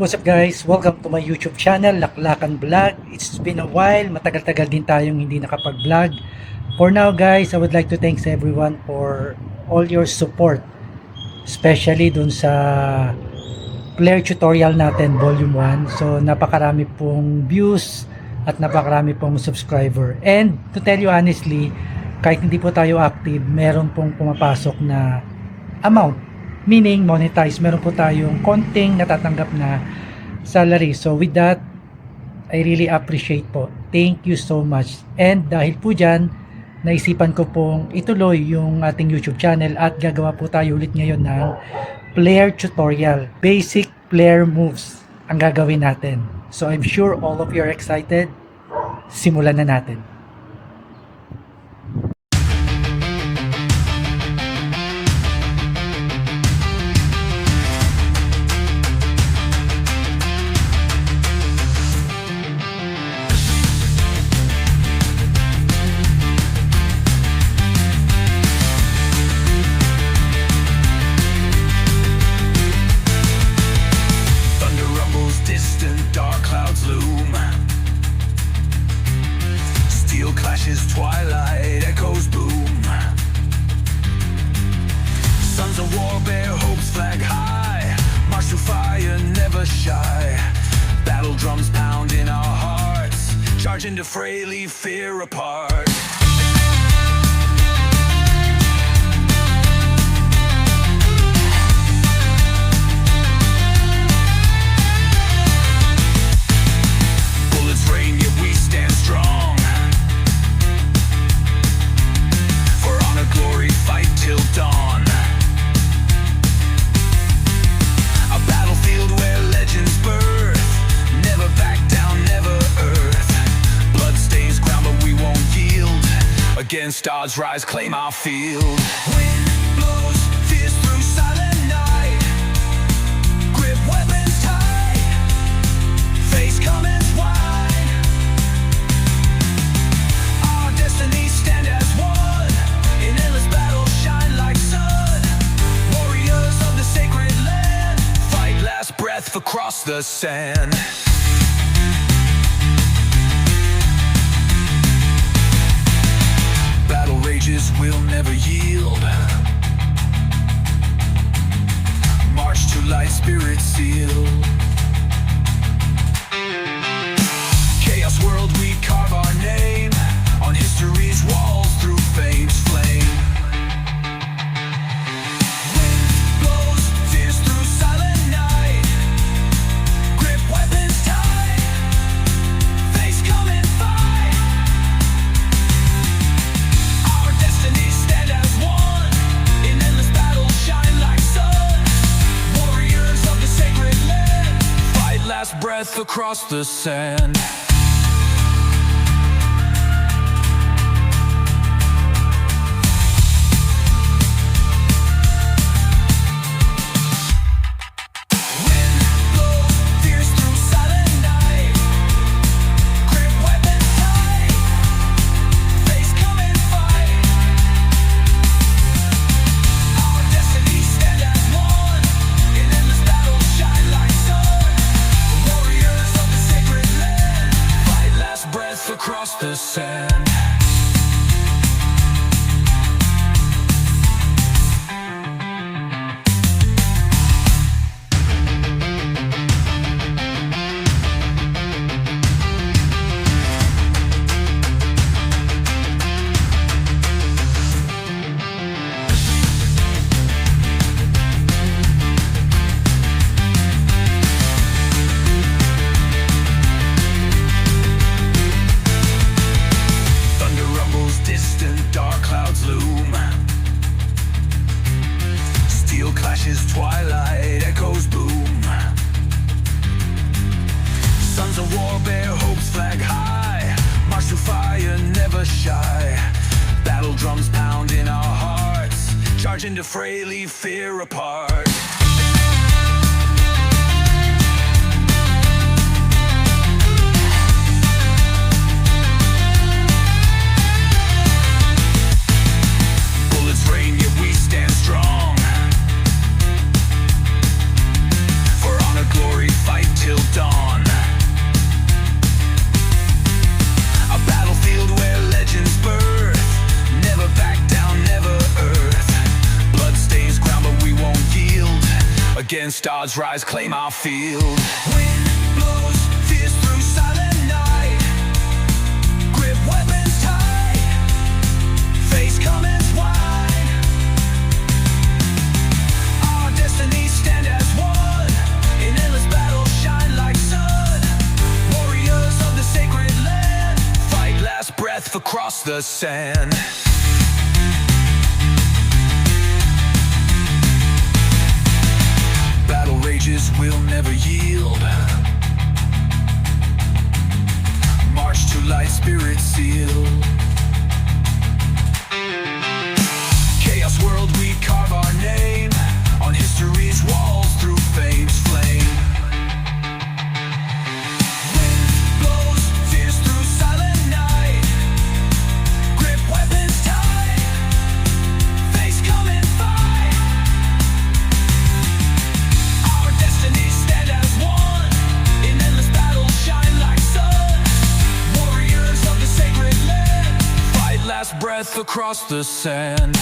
What's up guys? Welcome to my YouTube channel, Laklakan Vlog. It's been a while, matagal-tagal din tayong hindi nakapag-vlog. For now guys, I would like to thank everyone for all your support. Especially dun sa Flair tutorial natin, volume 1. So napakarami pong views at napakarami pong subscriber. And to tell you honestly, kahit hindi po tayo active, meron pong pumapasok na amount. Meaning monetize, meron po tayong konting natatanggap na salary. So with that, I really appreciate po. Thank you so much. And dahil po dyan, naisipan ko pong ituloy yung ating YouTube channel at gagawa po tayo ulit ngayon ng Flair tutorial. Basic Flair moves ang gagawin natin. So I'm sure all of you are excited. Simulan na natin. Twilight echoes boom. Sons of war bear hopes flag high. March through fire, never shy. Battle drums pound in our hearts. Charge into fray, leave fear apart. Bullets rain, yet we stand strong. Glory, fight till dawn. A battlefield where legends birth. Never back down, never earth. Blood stains ground, but we won't yield. Against odds, rise, claim our field. Wind blows, fierce through silent night. Grip weapons tight. Face comments wide. Our destinies stand as one. In endless battle, shine like sun. Warriors of the sacred land. Fight last breath across the sand. Battle rages will never yield. March to light, spirit seal. Chaos world, we carve our name on history's walls through fame's flame. Wind blows, fierce through silent night. Grip weapons tight. Face come and fight. Our destinies stand as one. In endless battle, shine like sun. Warriors of the sacred land. Fight last breath across the sand. Across the sand. Twilight echoes boom. Sons of war bear hopes flag high. March through fire, never shy. Battle drums pound in our hearts. Charge into fray, leave fear apart. Bullets rain, yet we stand strong. For honor, glory, fight odds rise, claim our field. Wind blows fierce through silent night. Grip weapons tight. Face comments wide. Our destinies stand as one. In endless battle shine like sun. Warriors of the sacred land. Fight last breath across the sand. Battle rages will never yield. March to light, spirit sealed. Chaos world, we carve our name on history's walls through fame's flame. Wind blows fierce through silent night. Grip weapons tight. Face come and fight. Our destinies stand as one. In endless battle shine like sun. Warriors of the sacred land. Fight last breath across the sand.